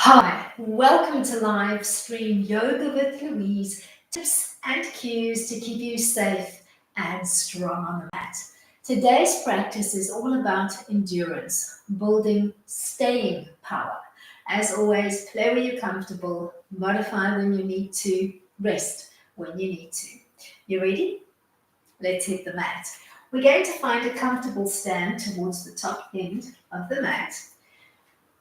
Hi, welcome to live stream Yoga with Louise. Tips and cues to keep you safe and strong on the mat. Today's practice is all about endurance, building staying power. As always, play where you're comfortable, modify when you need to, rest when you need to. You ready? Let's hit the mat. We're going to find a comfortable stand towards the top end of the mat.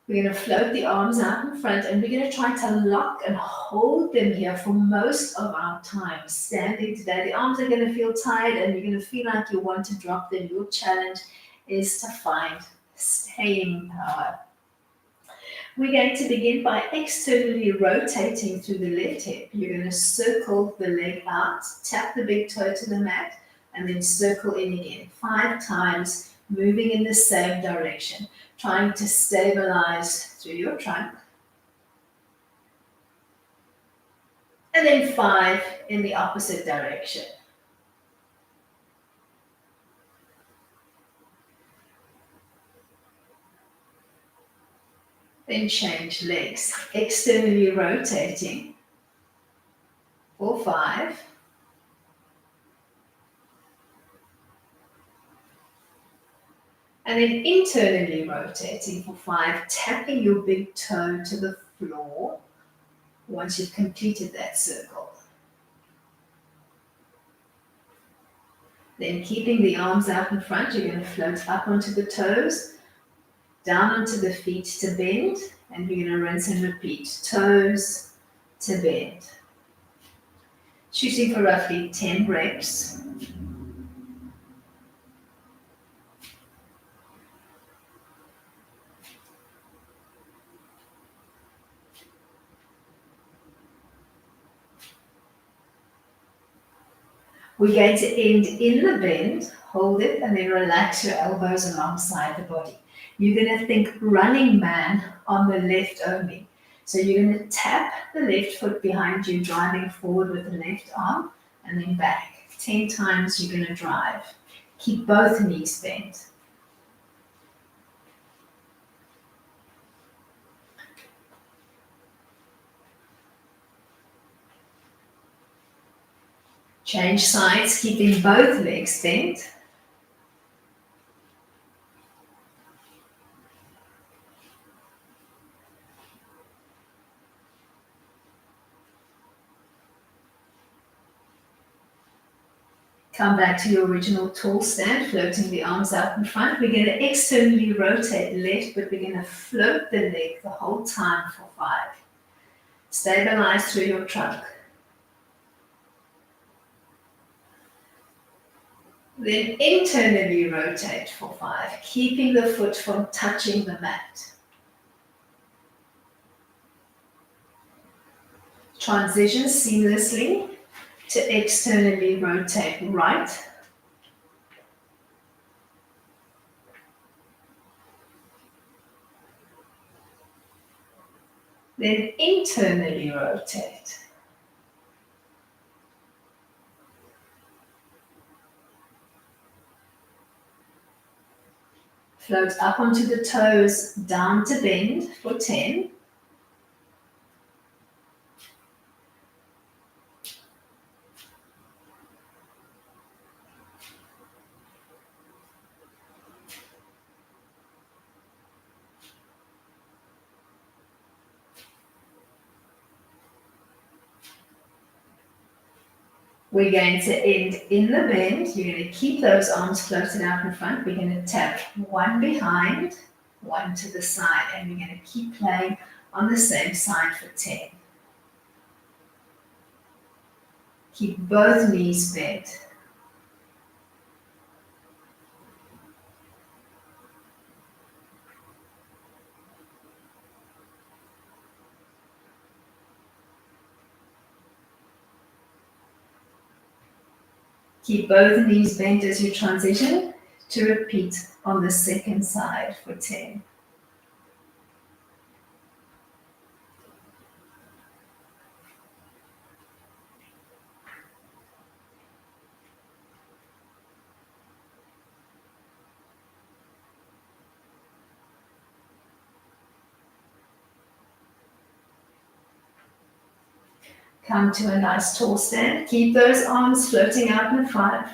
We're going to float the arms out in front and we're going to try to lock and hold them here for most of our time standing today. The arms are going to feel tight and you're going to feel like you want to drop them. Your challenge is to find staying power. We're going to begin by externally rotating through the left hip. You're going to circle the leg out, tap the big toe to the mat, and then circle in again 5 times, moving in the same direction, trying to stabilize through your trunk. And then 5 in the opposite direction. Then change legs, externally rotating for 5. And then internally rotating for 5, tapping your big toe to the floor once you've completed that circle. Then keeping the arms out in front, you're going to float up onto the toes, down onto the feet to bend, and we're going to rinse and repeat, toes to bend. Shooting for roughly 10 reps. We're going to end in the bend, hold it, and then relax your elbows alongside the body. You're going to think running man on the left only. So you're going to tap the left foot behind you, driving forward with the left arm, and then back. 10 times you're going to drive. Keep both knees bent. Change sides, keeping both legs bent. Come back to your original tall stand, floating the arms out in front. We're going to externally rotate left, but we're going to float the leg the whole time for 5. Stabilize through your trunk. Then internally rotate for 5, keeping the foot from touching the mat. Transition seamlessly to externally rotate right. Then internally rotate. Float up onto the toes, down to bend for 10. We're going to end in the bend. You're going to keep those arms floated out in front. We're going to tap one behind, one to the side, and we're going to keep playing on the same side for 10. Keep both knees bent. Keep both knees bent as you transition to repeat on the second side for 10. Come to a nice tall stand. Keep those arms floating out in front.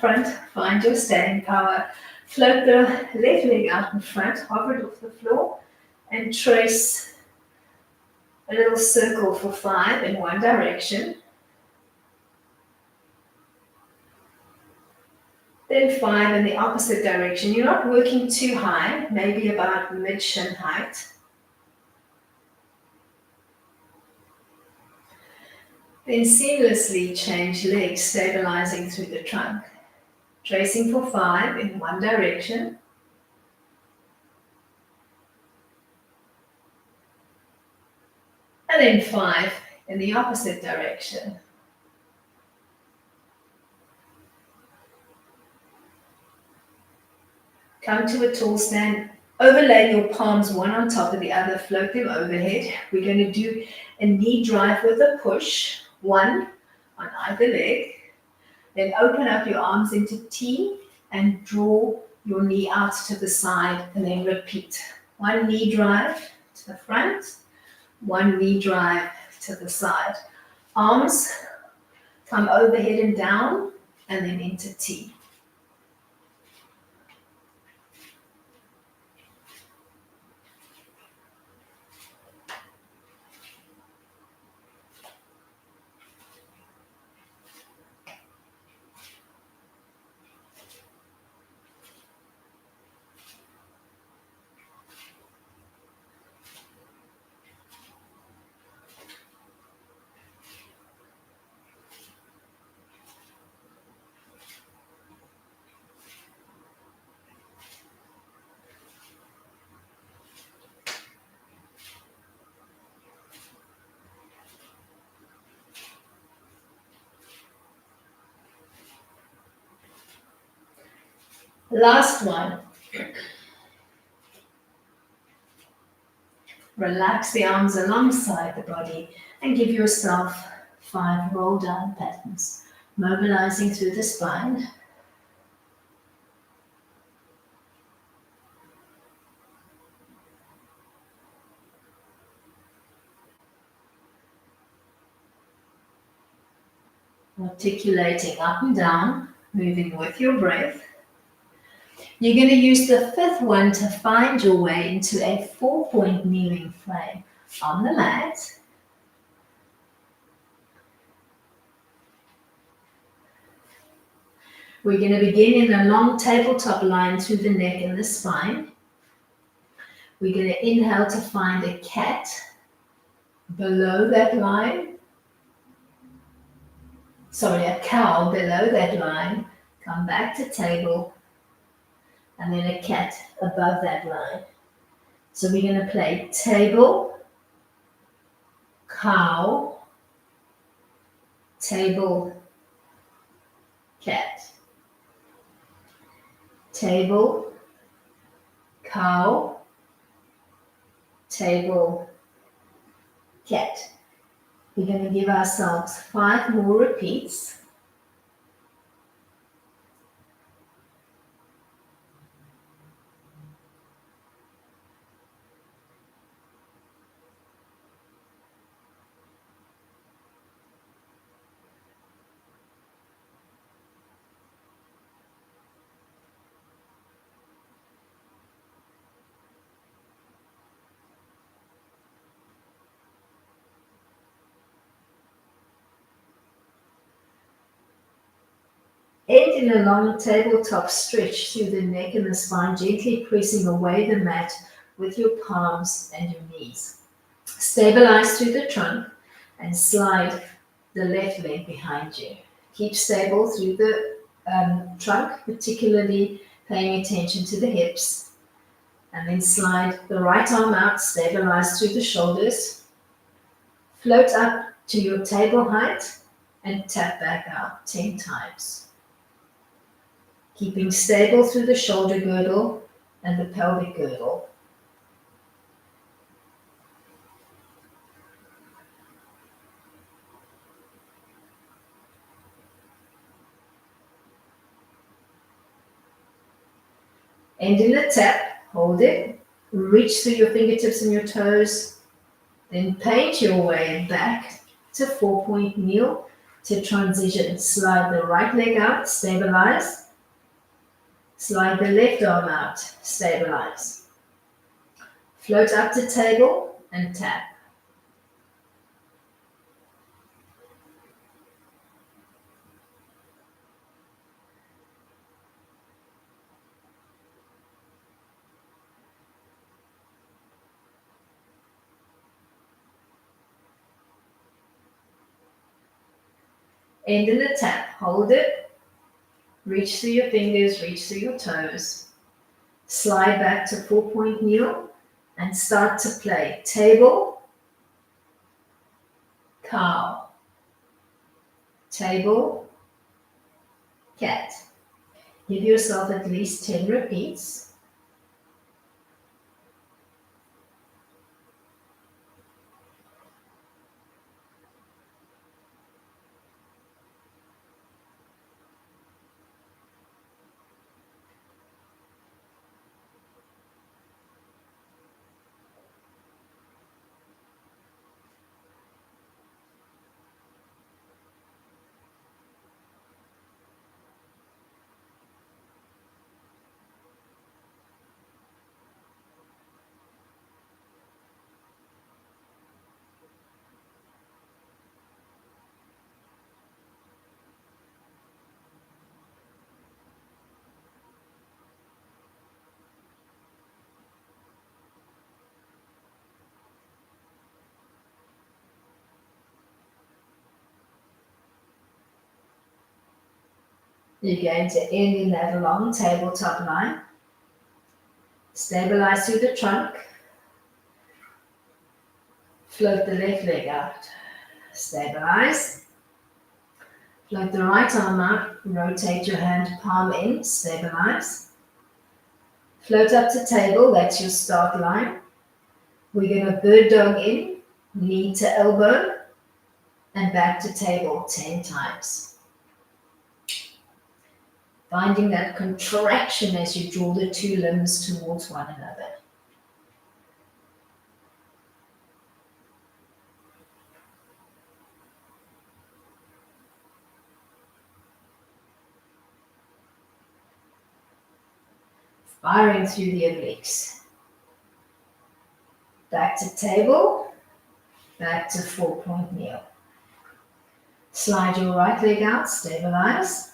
Find your staying power. Float the left leg out in front. Hover it off the floor. And trace a little circle for 5 in one direction. Then 5 in the opposite direction. You're not working too high, maybe about mid-shin height. Then seamlessly change legs, stabilizing through the trunk. Tracing for 5 in one direction. And then 5 in the opposite direction. Come to a tall stand. Overlay your palms one on top of the other. Float them overhead. We're going to do a knee drive with a push. 1 on either leg. Then open up your arms into T and draw your knee out to the side and then repeat. 1 knee drive to the front, 1 knee drive to the side. Arms come overhead and down and then into T. Last one. Relax the arms alongside the body and give yourself 5 roll down patterns, mobilizing through the spine. Articulating up and down, moving with your breath. You're going to use the 5th one to find your way into a 4-point kneeling frame on the mat. We're going to begin in a long tabletop line through the neck and the spine. We're going to inhale to find a cat below that line. A cow below that line. Come back to table. And then a cat above that line. So we're going to play table, cow, table, cat. Table, cow, table, cat. We're going to give ourselves 5 more repeats. End in a long tabletop stretch through the neck and the spine, gently pressing away the mat with your palms and your knees. Stabilize through the trunk and slide the left leg behind you. Keep stable through the trunk, particularly paying attention to the hips. And then slide the right arm out, stabilize through the shoulders. Float up to your table height and tap back out 10 times. Keeping stable through the shoulder girdle and the pelvic girdle. End in a tap, hold it, reach through your fingertips and your toes, then paint your way back to 4-point kneel to transition. Slide the right leg out, stabilize. Slide the left arm out, stabilize. Float up to table and tap. End in the tap. Hold it. Reach through your fingers, reach through your toes. Slide back to 4-point kneel and start to play table, cow, table, cat. Give yourself at least 10 repeats. You're going to end in that long tabletop line. Stabilize through the trunk. Float the left leg out. Stabilize. Float the right arm out. Rotate your hand palm in. Stabilize. Float up to table. That's your start line. We're going to bird dog in. Knee to elbow. And back to table 10 times. Finding that contraction as you draw the two limbs towards one another. Firing through the obliques. Back to table, back to 4-point kneel. Slide your right leg out, stabilize.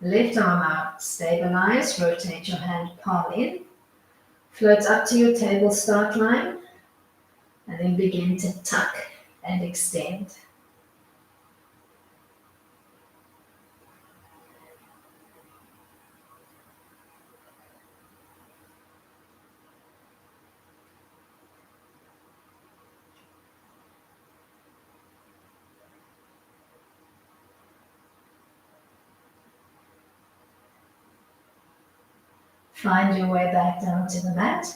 Left arm out, stabilize. Rotate your hand palm in. Float up to your table start line. And then begin to tuck and extend. Find your way back down to the mat.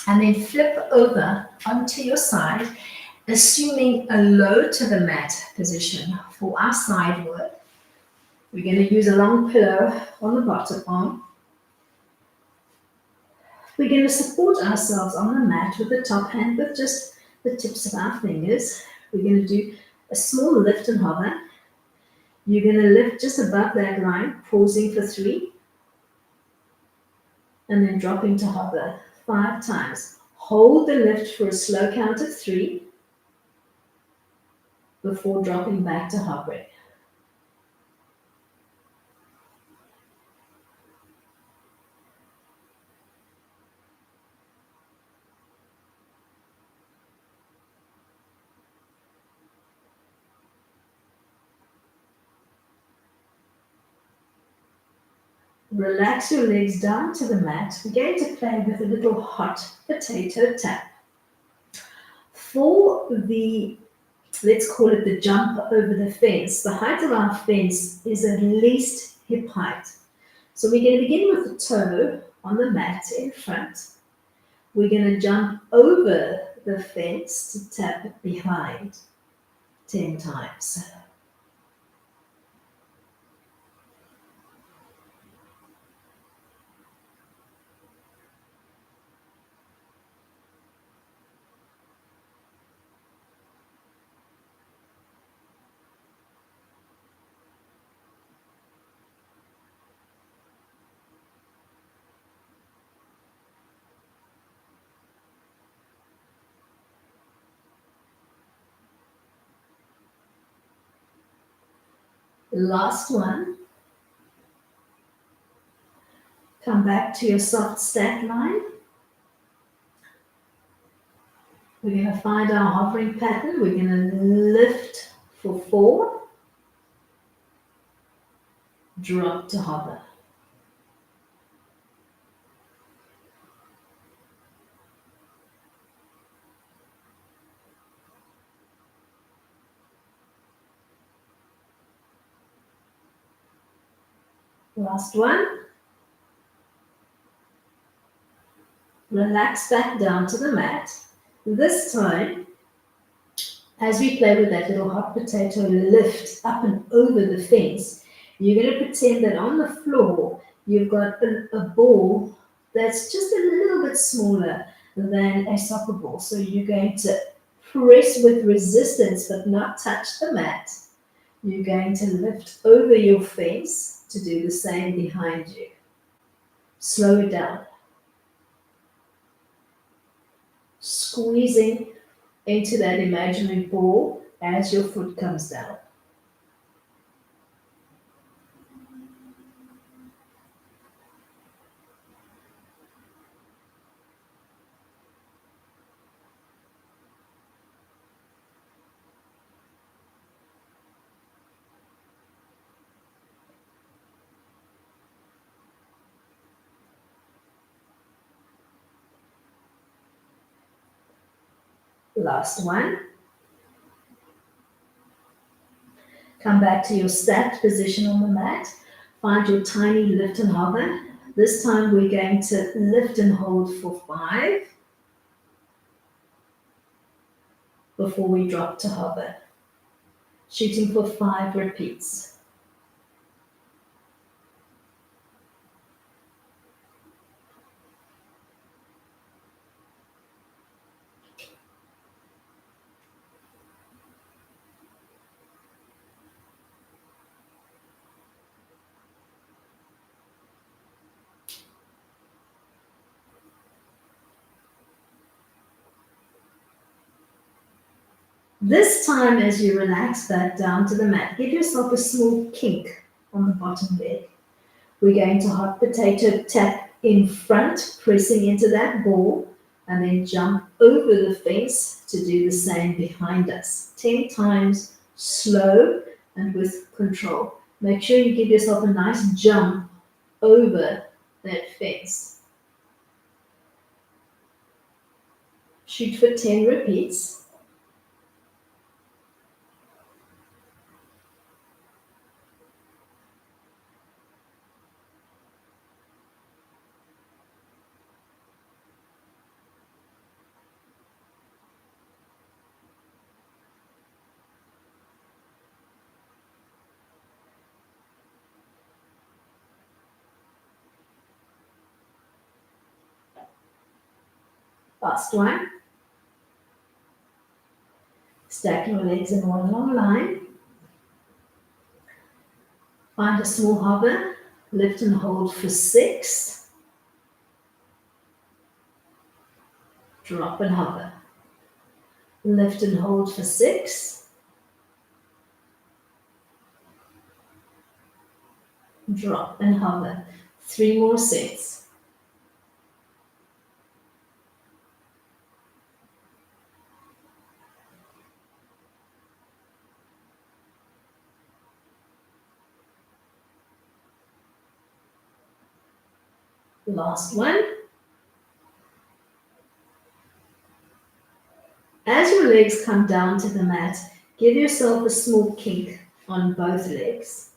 And then flip over onto your side, assuming a low to the mat position for our side work. We're going to use a long pillow on the bottom arm. We're going to support ourselves on the mat with the top hand with just the tips of our fingers. We're going to do a small lift and hover. You're going to lift just above that line, pausing for 3. And then dropping to hover 5 times. Hold the lift for a slow count of 3 before dropping back to hovering. Relax your legs down to the mat. We're going to play with a little hot potato tap. For the, let's call it the jump over the fence, the height of our fence is at least hip height. So we're going to begin with the toe on the mat in front. We're going to jump over the fence to tap behind 10 times. Last one. Come back to your soft stack line. We're going to find our hovering pattern. We're going to lift for 4, drop to hover. Last one. Relax back down to the mat. This time, as we play with that little hot potato lift up and over the fence, you're going to pretend that on the floor you've got a ball that's just a little bit smaller than a soccer ball. So you're going to press with resistance but not touch the mat. You're going to lift over your fence to do the same behind you. Slow it down. Squeezing into that imaginary ball as your foot comes down. Last one. Come back to your stacked position on the mat. Find your tiny lift and hover. This time we're going to lift and hold for 5 before we drop to hover. Shooting for 5 repeats. This time, as you relax back down to the mat, give yourself a small kink on the bottom leg. We're going to hot potato tap in front, pressing into that ball, and then jump over the fence to do the same behind us. 10 times, slow and with control. Make sure you give yourself a nice jump over that fence. Shoot for 10 repeats. Last one. Stack your legs in one long line. Find a small hover. Lift and hold for 6. Drop and hover. Lift and hold for 6. Drop and hover. 3 more sets. Last one. As your legs come down to the mat, give yourself a small kink on both legs.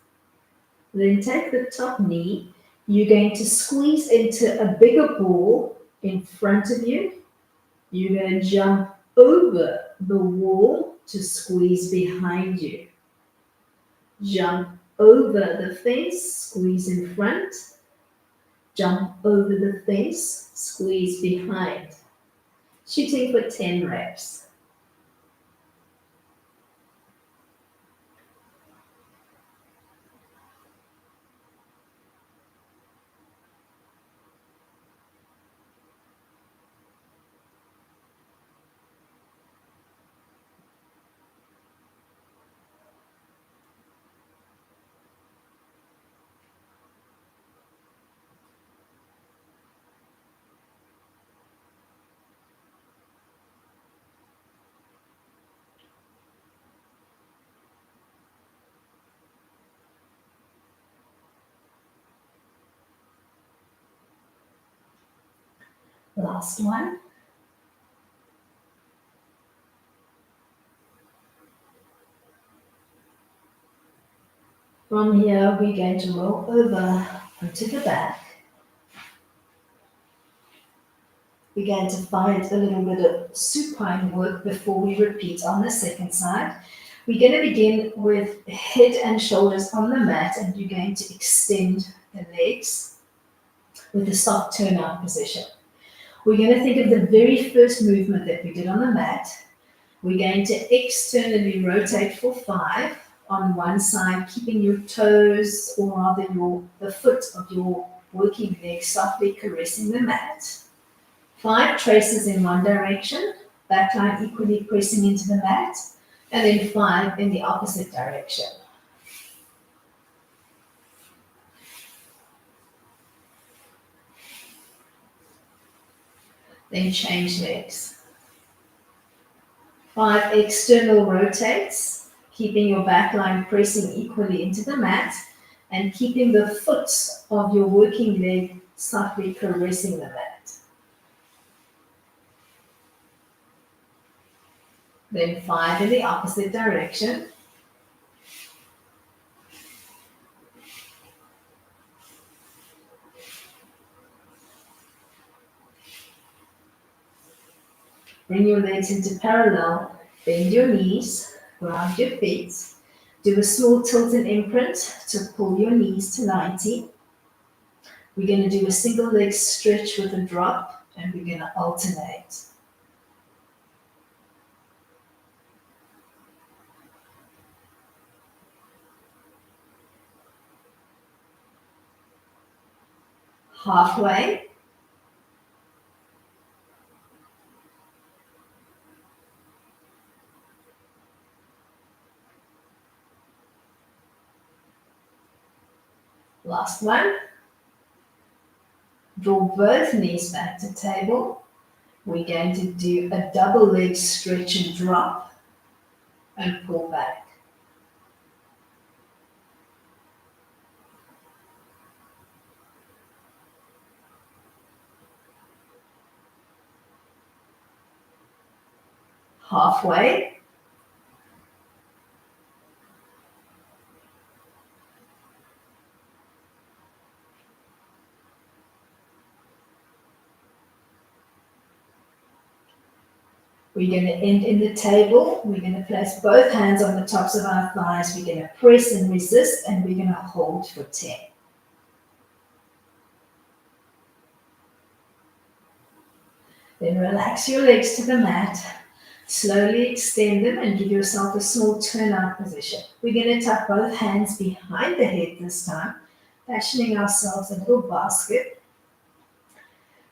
Then take the top knee. You're going to squeeze into a bigger ball in front of you. You're going to jump over the wall to squeeze behind you. Jump over the fence, squeeze in front. Jump over the fence, squeeze behind. Shooting for 10 reps. Last one. From here, we're going to roll over onto the back. We're going to find a little bit of supine work before we repeat on the second side. We're going to begin with head and shoulders on the mat, and you're going to extend the legs with a soft turnout position. We're going to think of the very first movement that we did on the mat. We're going to externally rotate for 5 on one side, keeping your toes, or rather the foot of your working leg softly caressing the mat. 5 traces in one direction, back line equally pressing into the mat, and then 5 in the opposite direction. Then change legs. 5 external rotates, keeping your back line pressing equally into the mat and keeping the foot of your working leg softly caressing the mat. Then 5 in the opposite direction. Bring your legs into parallel, bend your knees, ground your feet. Do a small tilt and imprint to pull your knees to 90. We're going to do a single leg stretch with a drop, and we're going to alternate. Halfway. Last one. Draw both knees back to table. We're going to do a double leg stretch and drop and pull back. Halfway. We're going to end in the table. We're going to place both hands on the tops of our thighs. We're going to press and resist, and we're going to hold for 10. Then relax your legs to the mat. Slowly extend them and give yourself a small turnout position. We're going to tuck both hands behind the head this time, fashioning ourselves a little basket.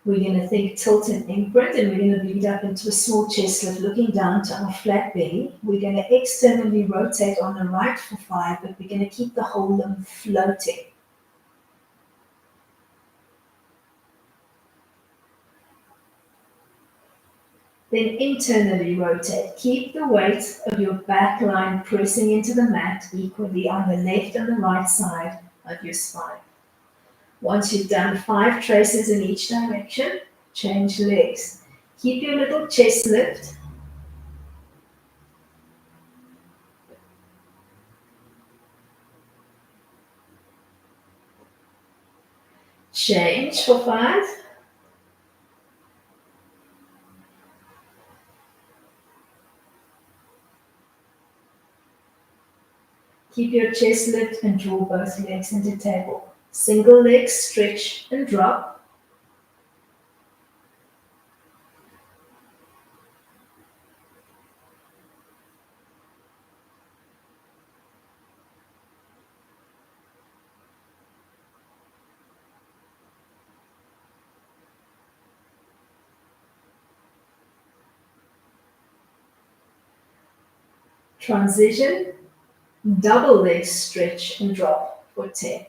We're going to think tilt and imprint, and we're going to lead up into a small chest lift, looking down to our flat belly. We're going to externally rotate on the right for 5, but we're going to keep the whole limb floating. Then internally rotate. Keep the weight of your back line pressing into the mat equally on the left and the right side of your spine. Once you've done 5 traces in each direction, change legs. Keep your little chest lift. Change for 5. Keep your chest lift and draw both legs into table. Single leg stretch and drop. Transition, double leg stretch and drop for 10.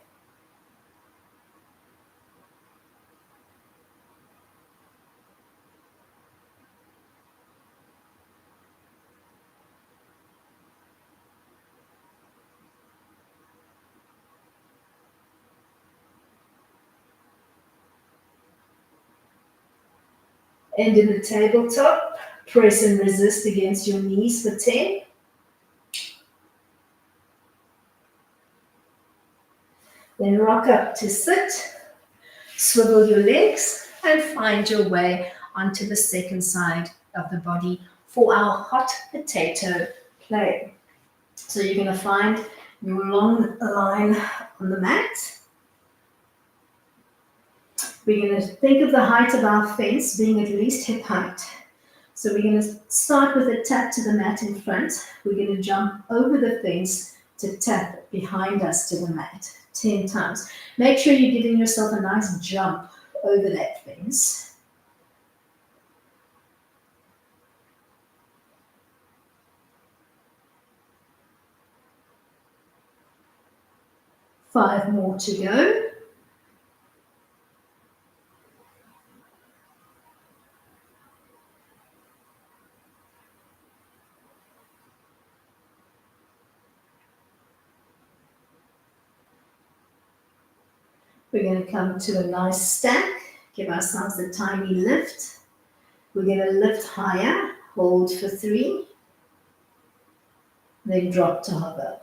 End in the tabletop. Press and resist against your knees for 10. Then rock up to sit. Swivel your legs and find your way onto the second side of the body for our hot potato play. So you're going to find your long line on the mat. We're going to think of the height of our fence being at least hip height. So we're going to start with a tap to the mat in front. We're going to jump over the fence to tap behind us to the mat 10 times. Make sure you're giving yourself a nice jump over that fence. Five more to go. We're going to come to a nice stack. Give ourselves a tiny lift. We're going to lift higher. Hold for 3. Then drop to hover.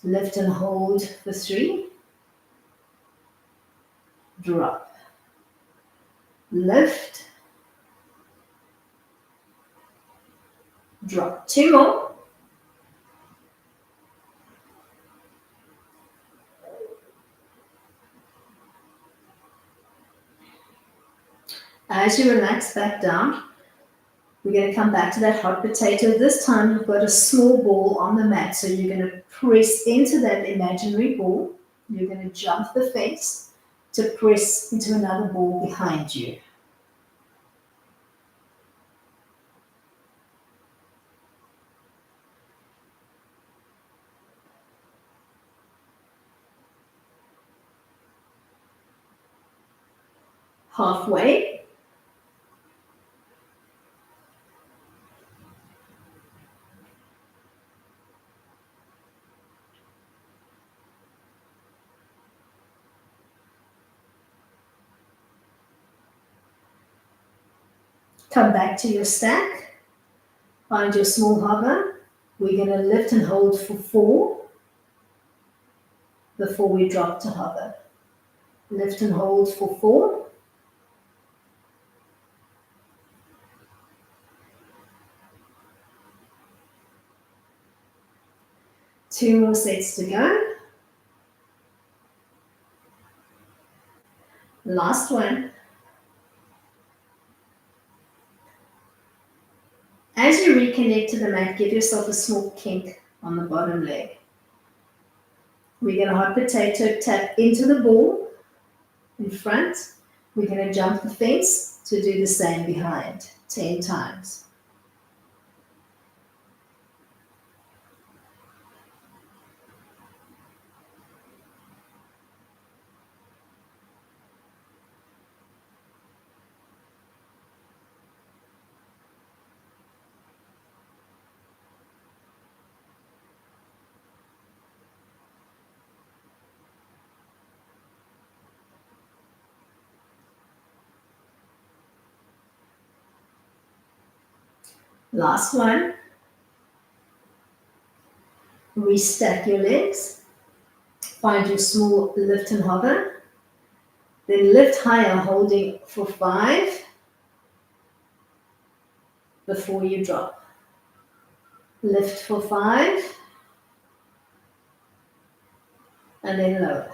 Lift and hold for 3. Drop. Lift. Drop. 2 more. As you relax back down, we're going to come back to that hot potato. This time you've got a small ball on the mat, so you're going to press into that imaginary ball. You're going to jump the fence to press into another ball behind you. Halfway. Come back to your stack. Find your small hover. We're going to lift and hold for 4 before we drop to hover. Lift and hold for 4. Two more sets to go. Last one. As you reconnect to the mat, give yourself a small kink on the bottom leg. We're going to hot potato tap into the ball in front. We're going to jump the fence to do the same behind 10 times. Last one. Restack your legs. Find your small lift and hover. Then lift higher, holding for 5 before you drop. Lift for 5 and then lower.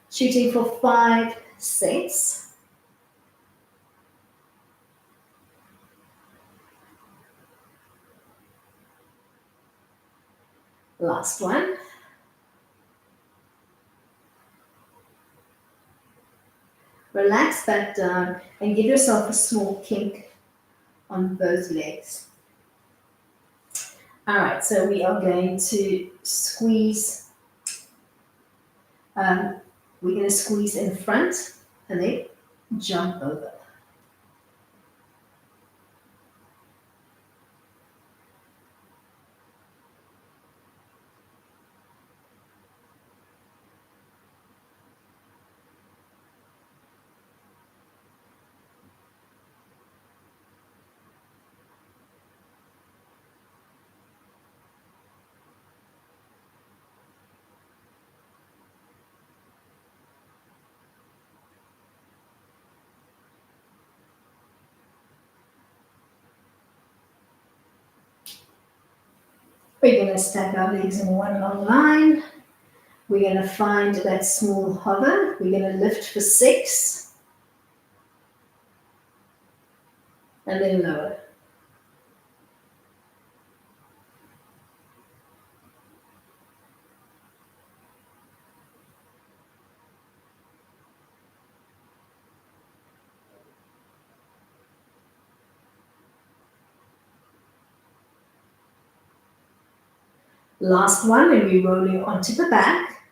Shooting for 5 sets. Last one. Relax back down and give yourself a small kink on both legs. All right, so we are going to squeeze. We're going to squeeze in front and then jump over. We're going to stack our legs in one long line. We're going to find that small hover. We're going to lift for 6 and then lower. Last one, and we're rolling onto the back.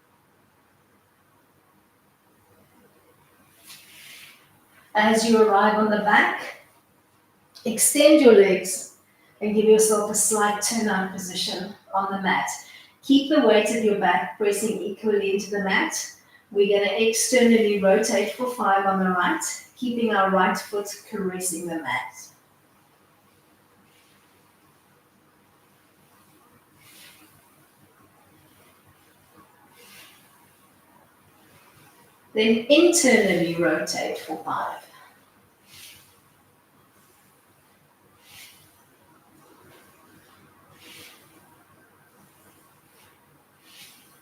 As you arrive on the back, extend your legs and give yourself a slight turnout position on the mat. Keep the weight of your back pressing equally into the mat. We're going to externally rotate for 5 on the right, keeping our right foot caressing the mat. Then internally rotate for 5.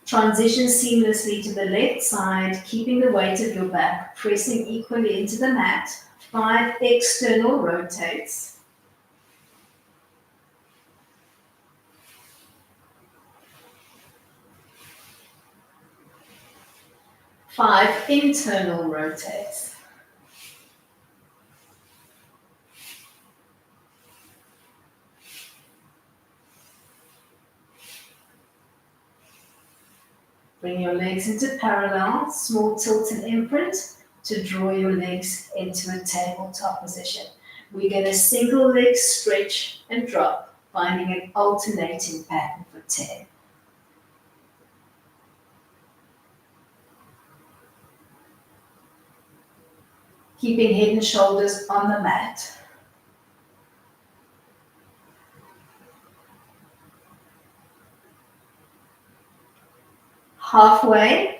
Transition seamlessly to the left side, keeping the weight of your back pressing equally into the mat. 5 external rotates. 5 internal rotates. Bring your legs into parallel, small tilt and imprint to draw your legs into a tabletop position. We're going to single leg stretch and drop, finding an alternating pattern for 10. Keeping head and shoulders on the mat. Halfway.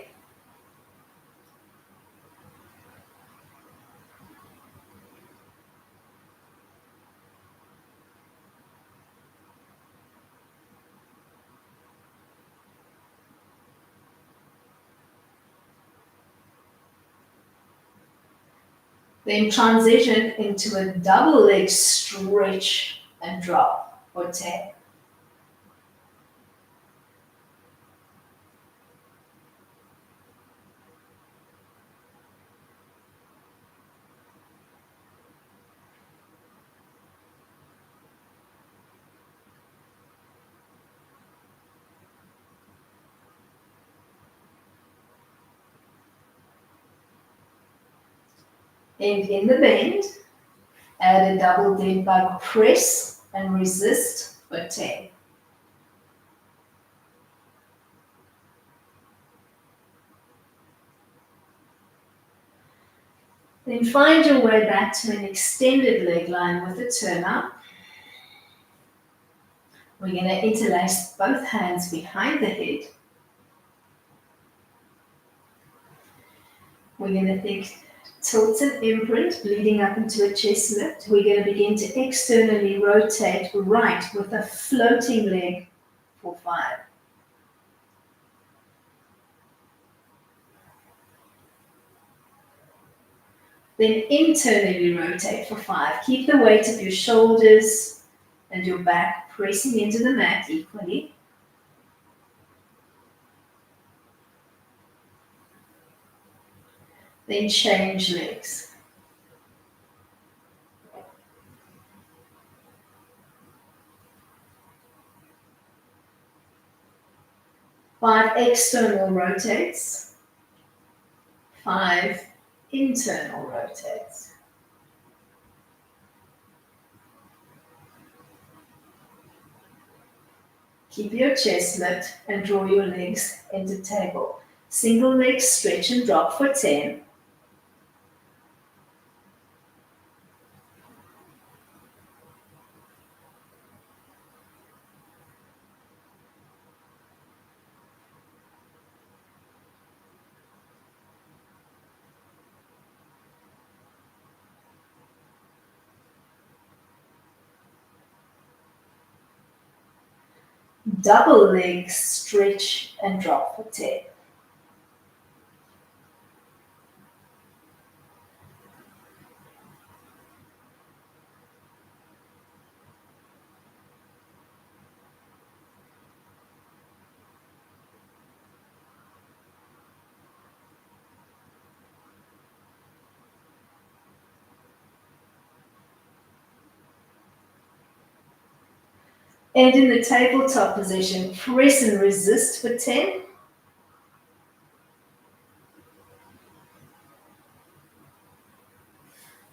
Then transition into a double leg stretch and drop for 10. And in the bend, add a double dead bug press and resist for 10. Then find your way back to an extended leg line with a turn up. We're going to interlace both hands behind the head. We're going to think tilt and imprint, bleeding up into a chest lift. We're going to begin to externally rotate right with a floating leg for 5. Then internally rotate for 5. Keep the weight of your shoulders and your back pressing into the mat equally. Then change legs. 5 external rotates. 5 internal rotates. Keep your chest lift and draw your legs into table. Single leg stretch and drop for 10. Double leg stretch and drop for 10. And in the tabletop position, press and resist for 10.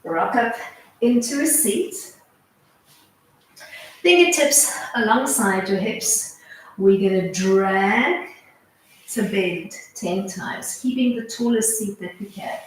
Rock up into a seat. Fingertips alongside your hips. We're going to drag to bend 10 times, keeping the tallest seat that we can.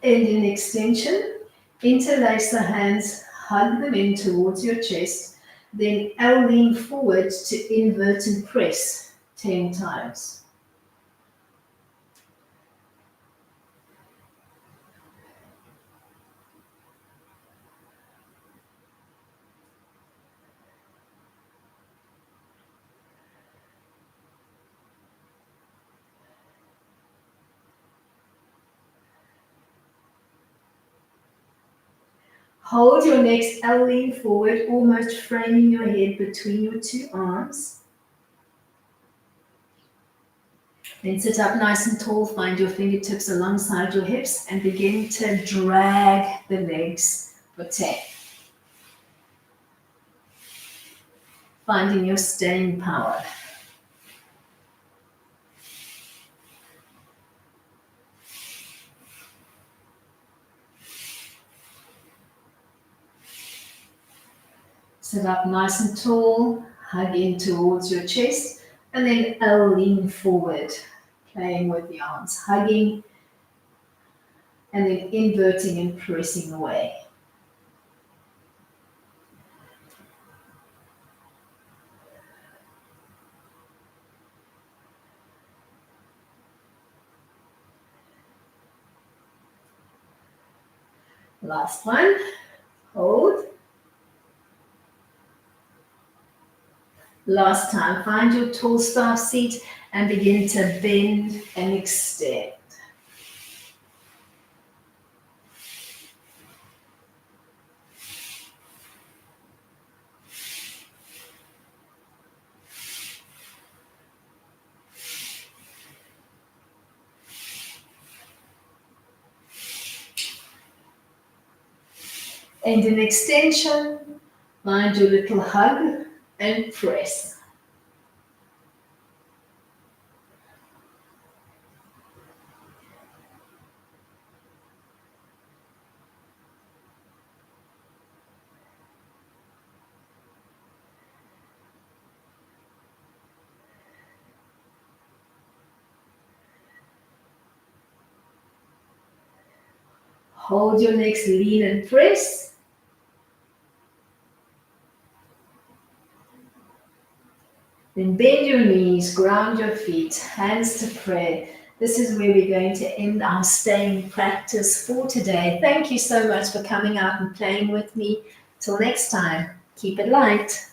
And in extension, interlace the hands, hug them in towards your chest, then L lean forward to invert and press 10 times. Hold your next L lean forward, almost framing your head between your two arms. Then sit up nice and tall, find your fingertips alongside your hips and begin to drag the legs for 10. Finding your staying power. Sit up nice and tall, hug in towards your chest, and then L lean forward, playing with the arms, hugging, and then inverting and pressing away. Last one, hold. Last time, find your tall staff seat and begin to bend and extend. And in extension, find your little hug and press. Hold your legs, lean and press. Then bend your knees, ground your feet, hands to prayer. This is where we're going to end our staying practice for today. Thank you so much for coming out and playing with me. Till next time, keep it light.